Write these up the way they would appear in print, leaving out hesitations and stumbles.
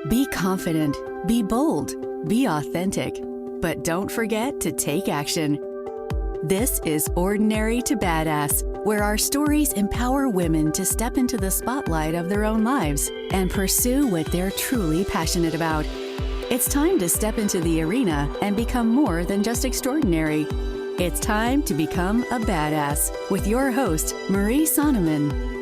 Be confident, be bold, be authentic, but don't forget to take action. This is Ordinary to Badass, where our stories empower women to step into the spotlight of their own lives and pursue what they're truly passionate about. It's time to step into the arena and become more than just extraordinary. It's time to become a badass with your host, Marie Sonneman.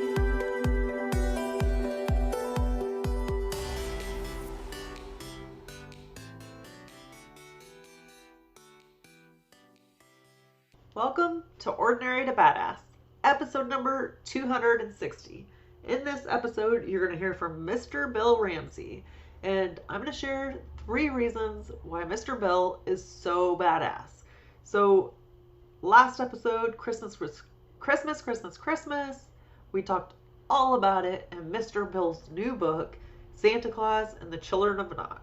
Welcome to Ordinary to Badass, episode number 260. In this episode, you're going to hear from Mr. Bill Ramsey, and I'm going to share 3 reasons why Mr. Bill is so badass. So, last episode, Christmas, we talked all about it in Mr. Bill's new book, Santa Claus and the Children of Nod.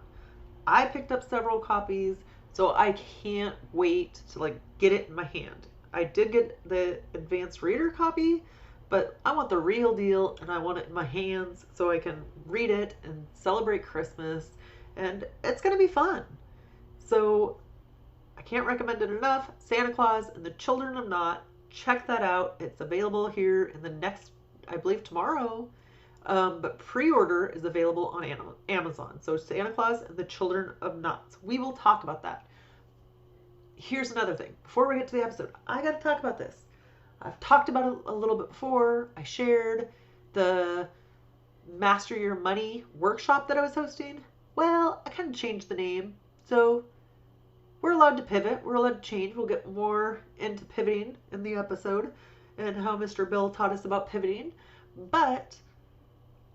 I picked up several copies, so I can't wait to get it in my hand. I did get the advanced reader copy, but I want the real deal and I want it in my hands so I can read it and celebrate Christmas, and it's going to be fun. So I can't recommend it enough. Santa Claus and the Children of Nod. Check that out. It's available here in the next, I believe, tomorrow. But pre-order is available on Amazon. So Santa Claus and the Children of Nuts. We will talk about that. Here's another thing. Before we get to the episode, I got to talk about this. I've talked about it a little bit before. I shared the Master Your Money workshop that I was hosting. Well, I kind of changed the name. So we're allowed to pivot. We're allowed to change. We'll get more into pivoting in the episode and how Mr. Bill taught us about pivoting. But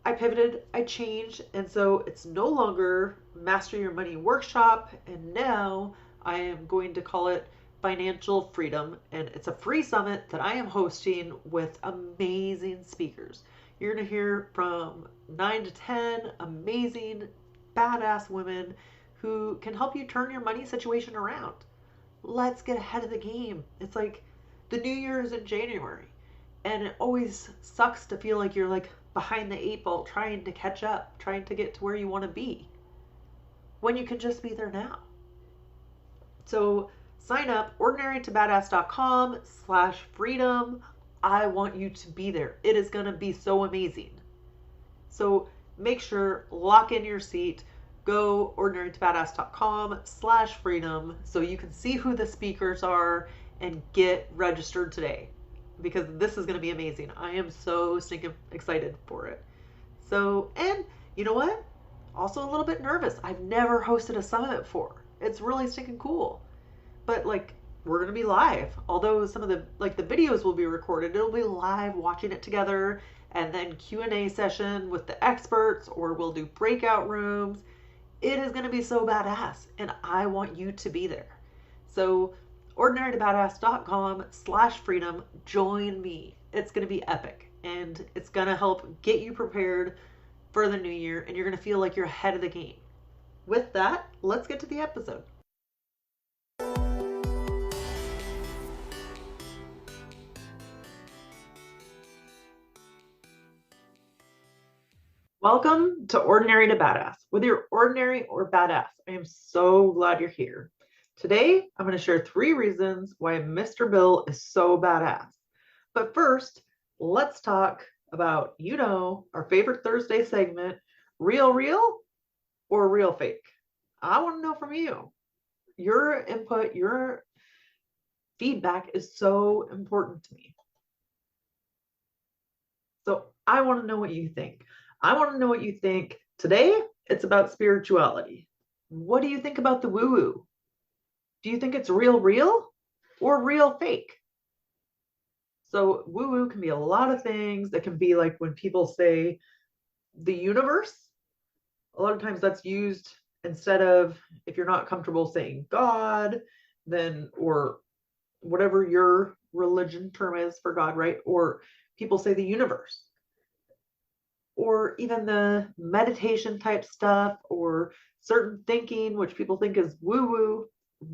I pivoted, I changed, and so it's no longer Master Your Money Workshop, and now I am going to call it Financial Freedom, and it's a free summit that I am hosting with amazing speakers. You're going to hear from 9 to 10 amazing, badass women who can help you turn your money situation around. Let's get ahead of the game. It's like the New Year is in January, and it always sucks to feel like you're behind the 8 ball trying to catch up, trying to get to where you want to be, when you can just be there now. So sign up, ordinarytobadass.com/freedom. I want you to be there. It is going to be so amazing. So make sure, lock in your seat, go ordinarytobadass.com/freedom so you can see who the speakers are and get registered today, because this is going to be amazing. I am so stinking excited for it. So, and you know what? Also a little bit nervous. I've never hosted a summit before. It's really stinking cool. But we're going to be live. Although some of the the videos will be recorded, it'll be live, watching it together, and then Q&A session with the experts, or we'll do breakout rooms. It is going to be so badass, and I want you to be there. So ordinarytobadass.com/freedom. Join me. It's going to be epic, and it's going to help get you prepared for the new year, and you're going to feel like you're ahead of the game. With that, let's get to the episode. Welcome to Ordinary to Badass. Whether you're ordinary or badass, I am so glad you're here. Today, I'm going to share 3 reasons why Mr. Bill is so badass. But first, let's talk about, our favorite Thursday segment, Real or Real Fake? I want to know from you. Your input, your feedback is so important to me. So I want to know what you think. I want to know what you think. Today, it's about spirituality. What do you think about the woo-woo? Do you think it's real or real fake? So woo-woo can be a lot of things. That can be when people say the universe. A lot of times that's used instead of, if you're not comfortable saying God, then, or whatever your religion term is for God, right? Or people say the universe. Or even the meditation type stuff, or certain thinking, which people think is woo-woo.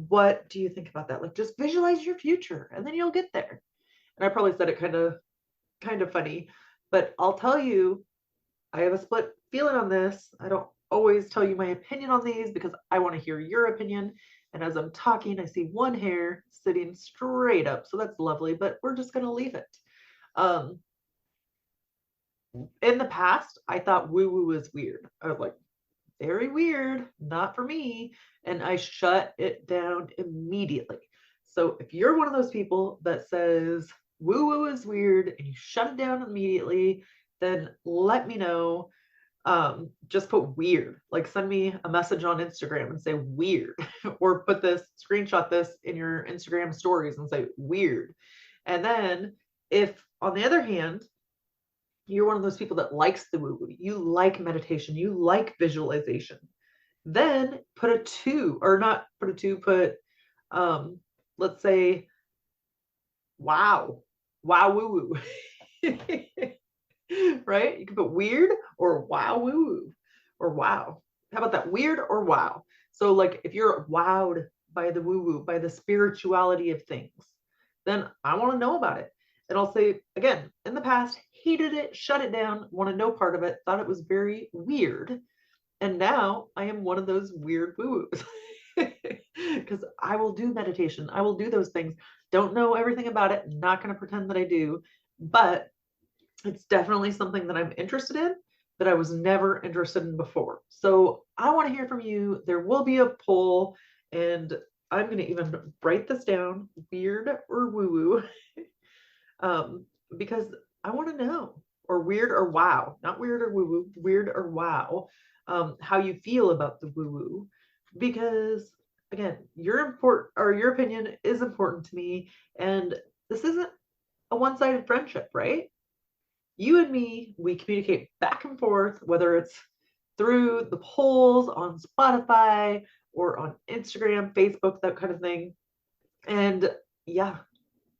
What do you think about that? Just visualize your future and then you'll get there. And I probably said it kind of funny, but I'll tell you, I have a split feeling on this. I don't always tell you my opinion on these because I want to hear your opinion. And as I'm talking, I see one hair sitting straight up. So that's lovely, but we're just going to leave it. Um, in the past, I thought woo woo was weird. I was like, very weird, not for me. And I shut it down immediately. So if you're one of those people that says woo woo is weird and you shut it down immediately, then let me know. Just put weird, like send me a message on Instagram and say weird, or put this, screenshot this in your Instagram stories and say weird. And then if on the other hand, you're one of those people that likes the woo woo, you like meditation, you like visualization, then put a two, or not put a two, put, um, let's say, wow, wow, woo woo. Right? You can put weird or wow, woo woo, or wow. How about that? Weird or wow. So, like, if you're wowed by the woo woo, by the spirituality of things, then I want to know about it. And I'll say again, in the past, hated it, shut it down, wanted no part of it, thought it was very weird. And now I am one of those weird woo woos. Because I will do meditation, I will do those things. Don't know everything about it, not going to pretend that I do, but it's definitely something that I'm interested in that I was never interested in before. So I want to hear from you. There will be a poll, and I'm going to even write this down, weird or woo woo, because I want to know, or weird or wow, not weird or woo woo, weird or wow, how you feel about the woo woo, because again, your opinion is important to me, and this isn't a one-sided friendship, right? You and me, we communicate back and forth, whether it's through the polls on Spotify or on Instagram, Facebook, that kind of thing. And yeah,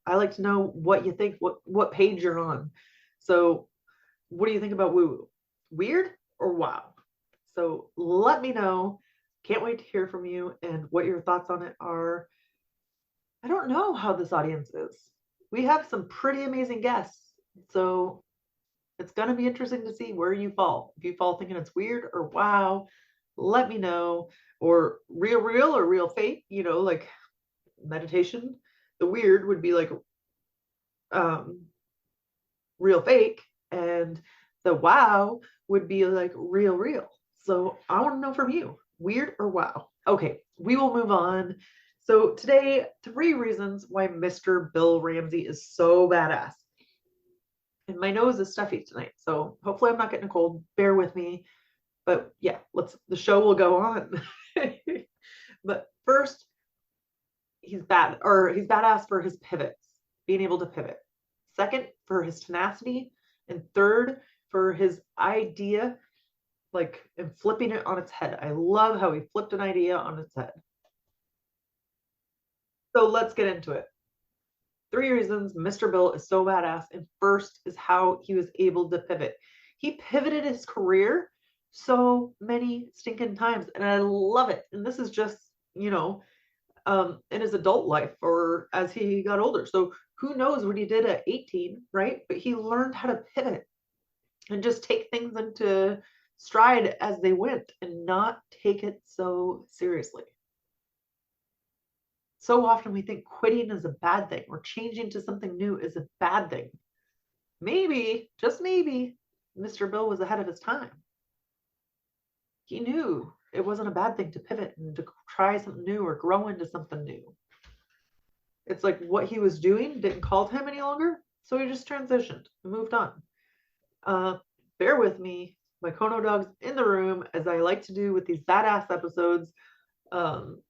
I like to know what you think, what page you're on. So, what do you think about woo woo? Weird or wow? So, let me know. Can't wait to hear from you and what your thoughts on it are. I don't know how this audience is. We have some pretty amazing guests. So, it's going to be interesting to see where you fall. If you fall thinking it's weird or wow, let me know. Or real or real fake, like meditation. The weird would be like um, real fake, and the wow would be like real. So I want to know from you, weird or wow. Okay, we will move on. So today, 3 reasons why Mr. Bill Ramsey is so badass. And my nose is stuffy tonight, so hopefully I'm not getting a cold. Bear with me. But yeah, the show will go on. But first, he's badass for his pivots, being able to pivot. Second, for his tenacity, and third, for his idea, like, and flipping it on its head. I love how he flipped an idea on its head. So let's get into it. 3 reasons Mr. Bill is so badass. And first is how he was able to pivot. He pivoted his career so many stinking times, and I love it. And this is just, in his adult life or as he got older. So who knows what he did at 18, right? But he learned how to pivot and just take things into stride as they went and not take it so seriously. So often we think quitting is a bad thing or changing to something new is a bad thing. Maybe, just maybe, Mr. Bill was ahead of his time. He knew it wasn't a bad thing to pivot and to try something new or grow into something new. It's like what he was doing didn't call to him any longer, so he just transitioned and moved on. Bear with me, my Kono dog's in the room, as I like to do with these badass episodes. Um,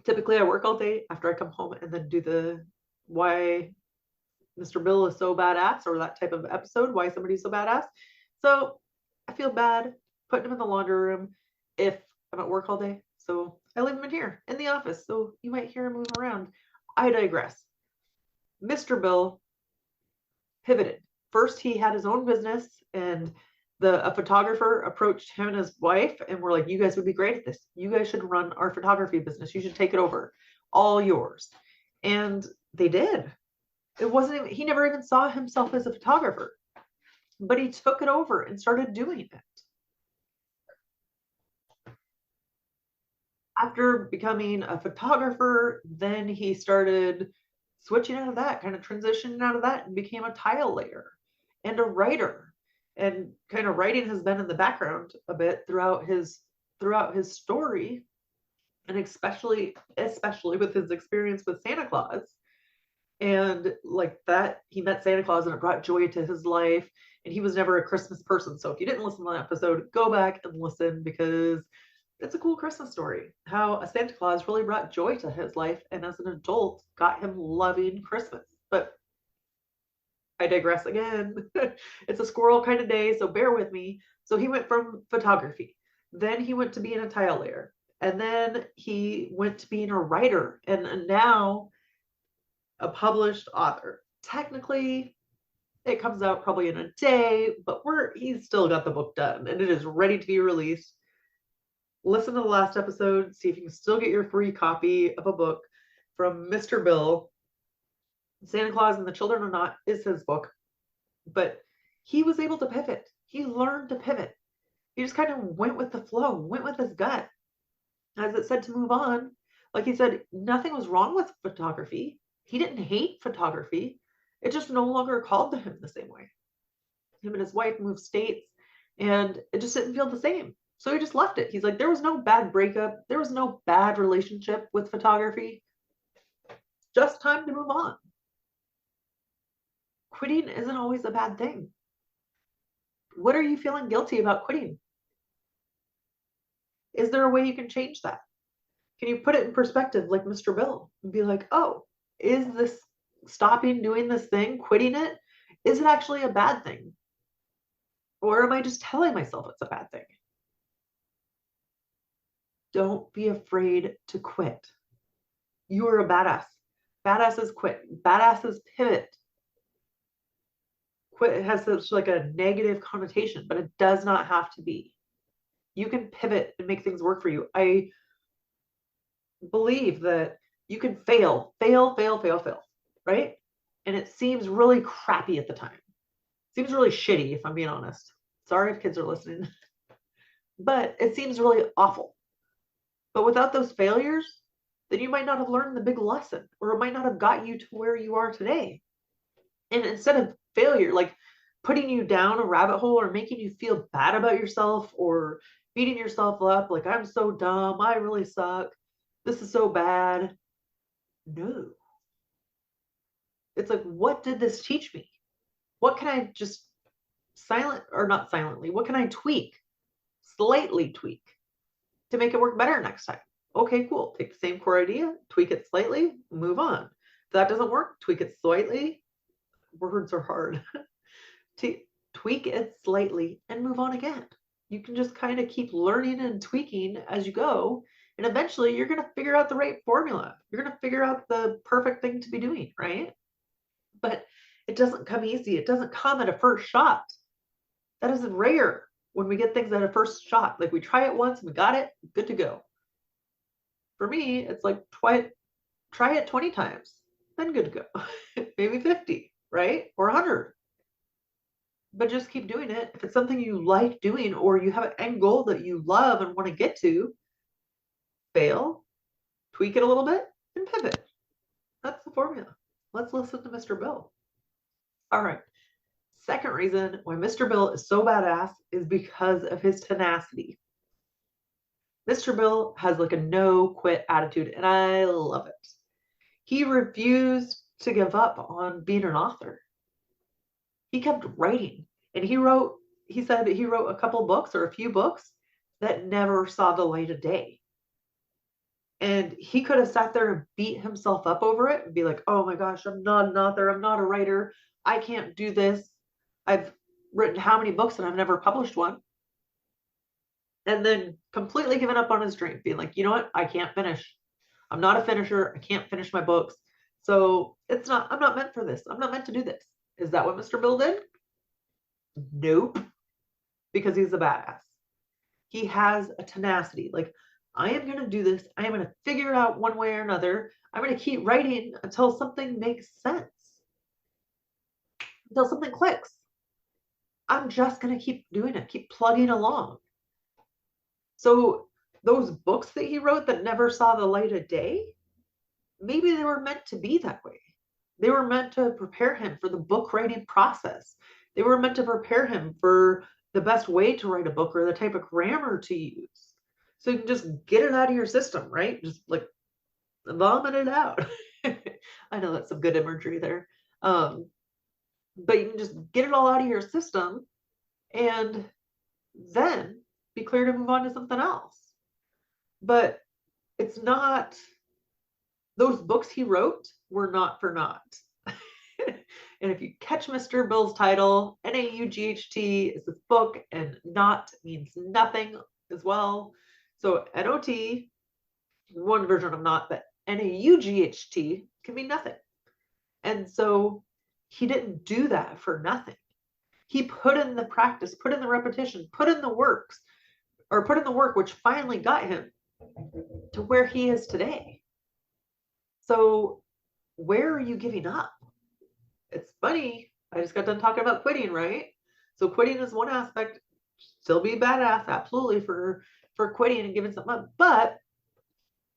Typically, I work all day after I come home and then do the why Mr. Bill is so badass, or that type of episode, why somebody's so badass. So I feel bad putting him in the laundry room if I'm at work all day. So I leave him in here in the office. So you might hear him move around. I digress. Mr. Bill pivoted. First, he had his own business, and a photographer approached him and his wife and were like, you guys would be great at this. You guys should run our photography business. You should take it over. All yours. And they did. It wasn't even, he never even saw himself as a photographer, but he took it over and started doing it. After becoming a photographer, then he started switching out of that, kind of transitioning out of that, and became a tile layer and a writer. And kind of writing has been in the background a bit throughout his story, and especially with his experience with Santa Claus. And like that, he met Santa Claus and it brought joy to his life. And he was never a Christmas person. So if you didn't listen to that episode, go back and listen, because it's a cool Christmas story. How a Santa Claus really brought joy to his life, and as an adult, got him loving Christmas. But I digress again. It's a squirrel kind of day, so bear with me. So he went from photography, then he went to being a tile layer, and then he went to being a writer, and now a published author. Technically, it comes out probably in a day, but he's still got the book done and it is ready to be released. Listen to the last episode, see if you can still get your free copy of a book from Mr. Bill. Santa Claus and the Children Are Not is his book, but he was able to pivot. He learned to pivot. He just kind of went with the flow, went with his gut. As it said to move on, like he said, nothing was wrong with photography. He didn't hate photography. It just no longer called to him the same way. Him and his wife moved states, and it just didn't feel the same. So he just left it. He's like, there was no bad breakup. There was no bad relationship with photography. Just time to move on. Quitting isn't always a bad thing. What are you feeling guilty about quitting? Is there a way you can change that? Can you put it in perspective like Mr. Bill and be like, oh, is this stopping doing this thing, quitting it, is it actually a bad thing? Or am I just telling myself it's a bad thing? Don't be afraid to quit. You are a badass. Badasses quit. Badasses pivot. Quit has such like a negative connotation, but it does not have to be. You can pivot and make things work for you. I believe that you can fail, right? And it seems really crappy at the time. It seems really shitty, if I'm being honest. Sorry if kids are listening. But it seems really awful. But without those failures, then you might not have learned the big lesson, or it might not have got you to where you are today. And instead of failure, like putting you down a rabbit hole or making you feel bad about yourself or beating yourself up, like, I'm so dumb, I really suck, this is so bad. No. It's like, what did this teach me? What can I just not silently, what can I slightly tweak to make it work better next time? Okay, cool. Take the same core idea, tweak it slightly, move on. If that doesn't work, tweak it slightly. Words are hard. Tweak it slightly and move on again. You can just kind of keep learning and tweaking as you go. And eventually you're going to figure out the right formula. You're going to figure out the perfect thing to be doing, right? But it doesn't come easy. It doesn't come at a first shot. That is rare when we get things at a first shot. Like we try it once, we got it, good to go. For me, it's like try it 20 times, then good to go. Maybe 50, right? Or 100. But just keep doing it. If it's something you like doing, or you have an end goal that you love and want to get to, fail, tweak it a little bit, and pivot. That's the formula. Let's listen to Mr. Bill. All right. Second reason why Mr. Bill is so badass is because of his tenacity. Mr. Bill has like a no quit attitude, and I love it. He refused to give up on being an author. He kept writing, and he said he wrote a couple books or a few books that never saw the light of day. And he could have sat there and beat himself up over it and be like, oh my gosh, I'm not an author, I'm not a writer, I can't do this. I've written how many books and I've never published one. And then completely given up on his dream, being like, you know what, I can't finish. I'm not a finisher, I can't finish my books. So I'm not meant for this. I'm not meant to do this. Is that what Mr. Bill did? Nope. Because he's a badass. He has a tenacity. Like, I am going to do this. I am going to figure it out one way or another. I'm going to keep writing until something makes sense. Until something clicks. I'm just going to keep doing it. Keep plugging along. So those books that he wrote that never saw the light of day, maybe they were meant to be that way. They were meant to prepare him for the book writing process. They were meant to prepare him for the best way to write a book or the type of grammar to use. So you can just get it out of your system, right? Just like vomit it out. I know that's some good imagery there. Um, but you can just get it all out of your system and then be clear to move on to something else. But it's not, those books he wrote were not for naught. And if you catch Mr. Bill's title, N-A-U-G-H-T is this book, and not means nothing as well. So N-O-T, one version of not, but N-A-U-G-H-T can mean nothing. And so he didn't do that for nothing. He put in the practice, put in the repetition, put in the works, or put in the work, which finally got him to where he is today. So where are you giving up? It's funny. I just got done talking about quitting, right? So quitting is one aspect. Still be badass, absolutely, for quitting and giving something up. But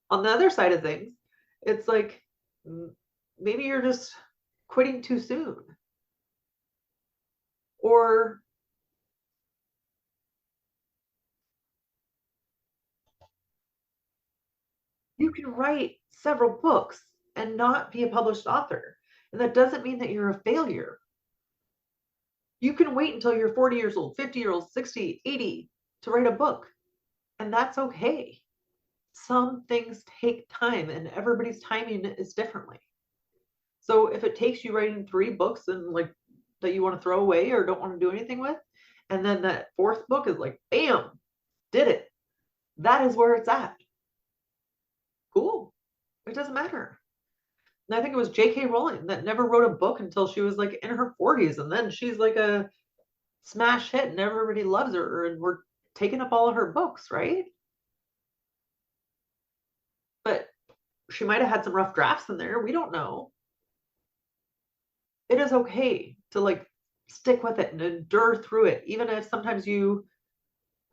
on the other side of things, it's like maybe you're just quitting too soon. Or you can write several books and not be a published author. And that doesn't mean that you're a failure. You can wait until you're 40 years old, 50 years old, 60, 80 to write a book. And that's okay. Some things take time and everybody's timing is differently. So if it takes you writing 3 books and like that you want to throw away or don't want to do anything with, and then that 4th book is like, bam, did it. That is where it's at. Cool. It doesn't matter. And I think it was J.K. Rowling that never wrote a book until she was like in her 40s. And then she's like a smash hit and everybody loves her and we're taking up all of her books, right? But she might have had some rough drafts in there. We don't know. It is okay to like stick with it and endure through it, even if sometimes you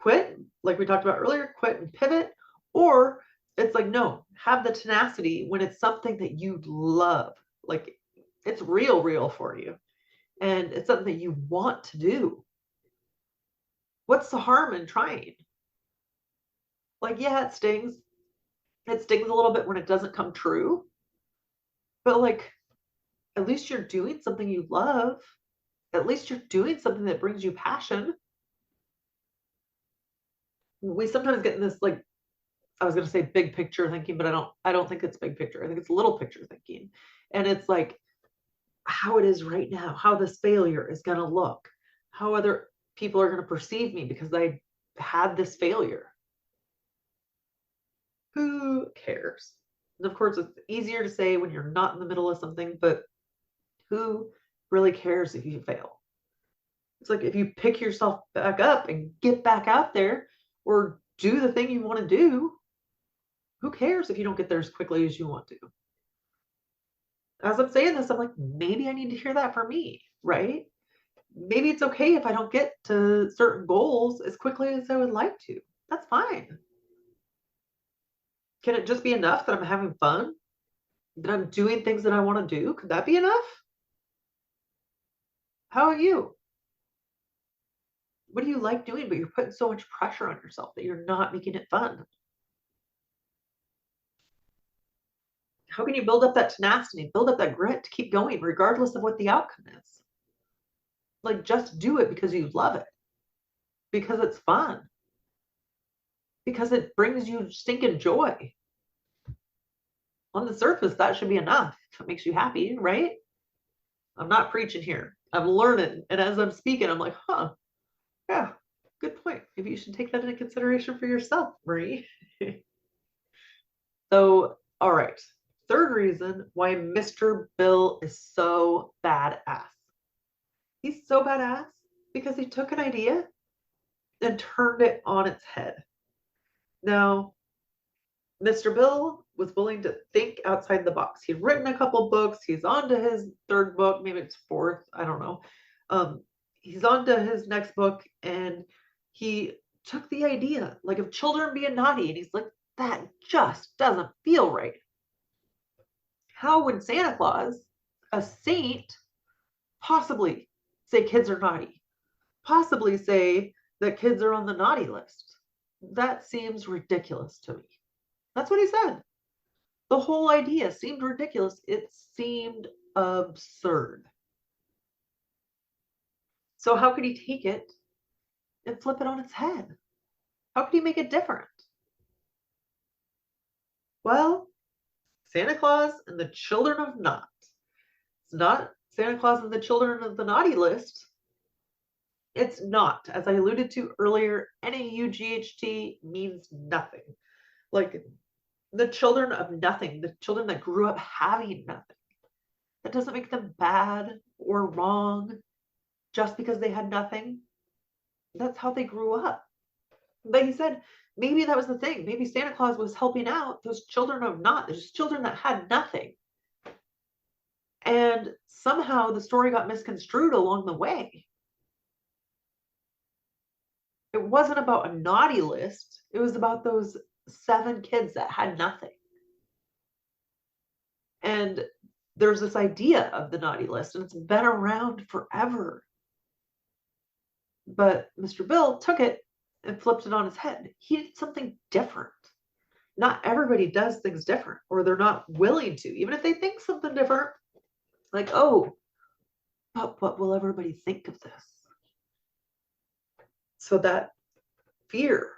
quit, like we talked about earlier, quit and pivot, or it's like, no, have the tenacity when it's something that you love, like it's real for you and it's something that you want to do. What's the harm in trying? Like, yeah, it stings. It stings a little bit when it doesn't come true, but like, at least you're doing something you love. At least you're doing something that brings you passion. We sometimes get in this like, I was going to say big picture thinking, but I don't think it's big picture. I think it's little picture thinking. And it's like how it is right now, how this failure is going to look, how other people are going to perceive me because I had this failure. Who cares? And of course, it's easier to say when you're not in the middle of something, but who really cares if you fail? It's like if you pick yourself back up and get back out there or do the thing you want to do, who cares if you don't get there as quickly as you want to? As I'm saying this, I'm like, maybe I need to hear that for me, right? Maybe it's okay if I don't get to certain goals as quickly as I would like to. That's fine. Can it just be enough that I'm having fun? That I'm doing things that I want to do? Could that be enough? How are you? What do you like doing, but you're putting so much pressure on yourself that you're not making it fun? How can you build up that tenacity, build up that grit to keep going regardless of what the outcome is? Like, just do it because you love it, because it's fun, because it brings you stinking joy. On the surface, that should be enough if it makes you happy, right? I'm not preaching here. I'm learning. And as I'm speaking, I'm like, huh, yeah, good point. Maybe you should take that into consideration for yourself, Marie. So, all right. Third reason why Mr. Bill is so badass. He's so badass because he took an idea and turned it on its head. Now, Mr. Bill was willing to think outside the box. He'd written a couple books. He's on to his 3rd book, maybe it's 4th, I don't know. He's on to his next book, and he took the idea, like, of children being naughty, and he's like, that just doesn't feel right. How would Santa Claus, a saint, possibly say kids are naughty? Possibly say that kids are on the naughty list? That seems ridiculous to me. That's what he said. The whole idea seemed ridiculous. It seemed absurd. So how could he take it and flip it on its head? How could he make it different? Well, Santa Claus and the Children of Naught. It's not Santa Claus and the Children of the Naughty list. It's not. As I alluded to earlier, NAUGHT means nothing. Like the children of nothing, the children that grew up having nothing. That doesn't make them bad or wrong just because they had nothing. That's how they grew up. But he said maybe that was the thing. Maybe Santa Claus was helping out those children of not, those children that had nothing. And somehow the story got misconstrued along the way. It wasn't about a naughty list. It was about those 7 kids that had nothing. And there's this idea of the naughty list, and it's been around forever. But Mr. Bill took it and flipped it on his head. He did something different. Not everybody does things different, or they're not willing to, even if they think something different. Like, oh, but what will everybody think of this? So that fear,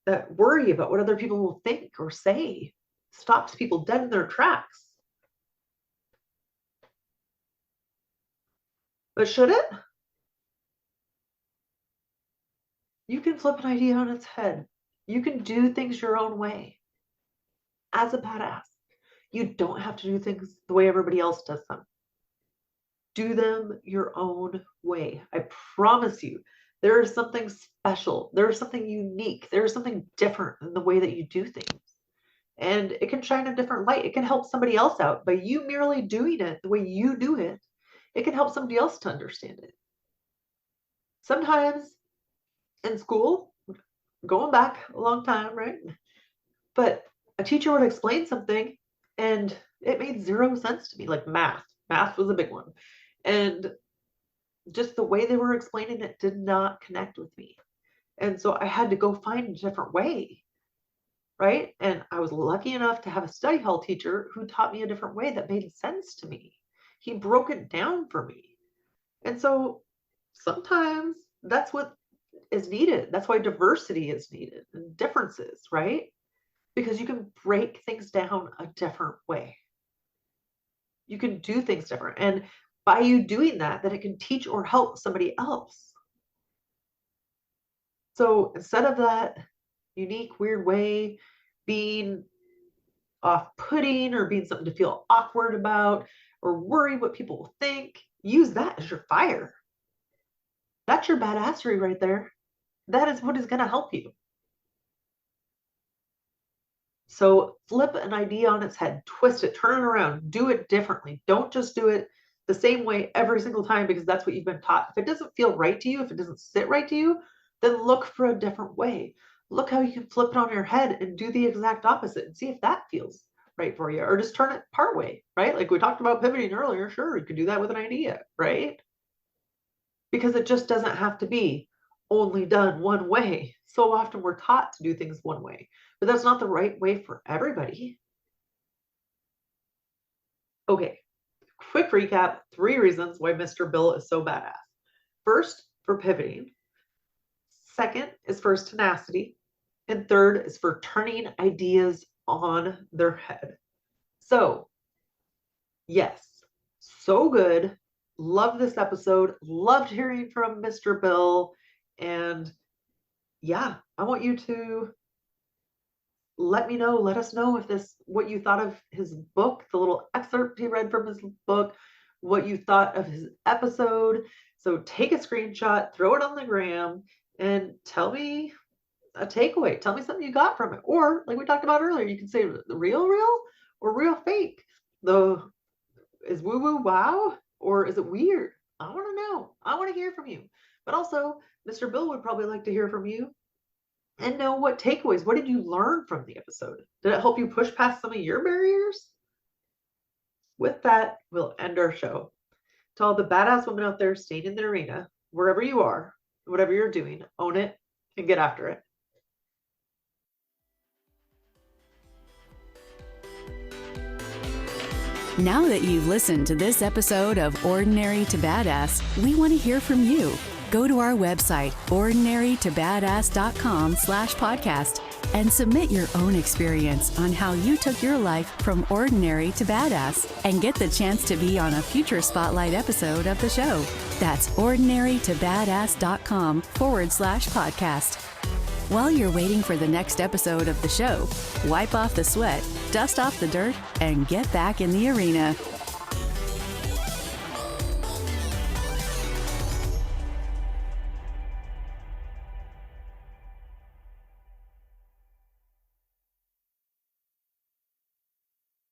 that worry about what other people will think or say, stops people dead in their tracks. But should it? You can flip an idea on its head. You can do things your own way. As a badass, you don't have to do things the way everybody else does them. Do them your own way. I promise you, there is something special. There is something unique. There is something different in the way that you do things. And it can shine a different light. It can help somebody else out by you merely doing it the way you do it. It can help somebody else to understand it. Sometimes in school, going back a long time, right? But a teacher would explain something and it made zero sense to me, like math. Math was a big one. And just the way they were explaining it did not connect with me. And so I had to go find a different way, right? And I was lucky enough to have a study hall teacher who taught me a different way that made sense to me. He broke it down for me. And so sometimes that's what is needed. That's why diversity is needed and differences, right? Because you can break things down a different way. You can do things different. And by you doing that, then it can teach or help somebody else. So instead of that unique, weird way being off-putting or being something to feel awkward about or worry what people will think, use that as your fire. That's your badassery right there. That is what is going to help you. So flip an idea on its head, twist it, turn it around, do it differently. Don't just do it the same way every single time because that's what you've been taught. If it doesn't feel right to you, if it doesn't sit right to you, then look for a different way. Look how you can flip it on your head and do the exact opposite and see if that feels right for you, or just turn it part way, right? Like we talked about pivoting earlier. Sure, you could do that with an idea, right? Because it just doesn't have to be only done one way. So often we're taught to do things one way, but that's not the right way for everybody. Okay, quick recap, 3 reasons why Mr. Bill is so badass. First, for pivoting. Second is for his tenacity. And third is for turning ideas on their head. So, yes, so good. Love this episode. Loved hearing from Mr. Bill. And yeah, I want you to let us know if what you thought of his book, the little excerpt he read from his book, what you thought of his episode. So take a screenshot, throw it on the gram, and tell me a takeaway. Tell me something you got from it. Or like we talked about earlier, you can say real or real fake. Is woo woo wow or is it weird? I want to know. I want to hear from you. But also, Mr. Bill would probably like to hear from you. And know what takeaways, what did you learn from the episode? Did it help you push past some of your barriers? With that, we'll end our show. To all the badass women out there staying in the arena, wherever you are, whatever you're doing, own it and get after it. Now that you've listened to this episode of Ordinary to Badass, we want to hear from you. Go to our website, ordinarytobadass.com/podcast, and submit your own experience on how you took your life from ordinary to badass and get the chance to be on a future spotlight episode of the show. That's ordinarytobadass.com/podcast. While you're waiting for the next episode of the show, wipe off the sweat, dust off the dirt, and get back in the arena.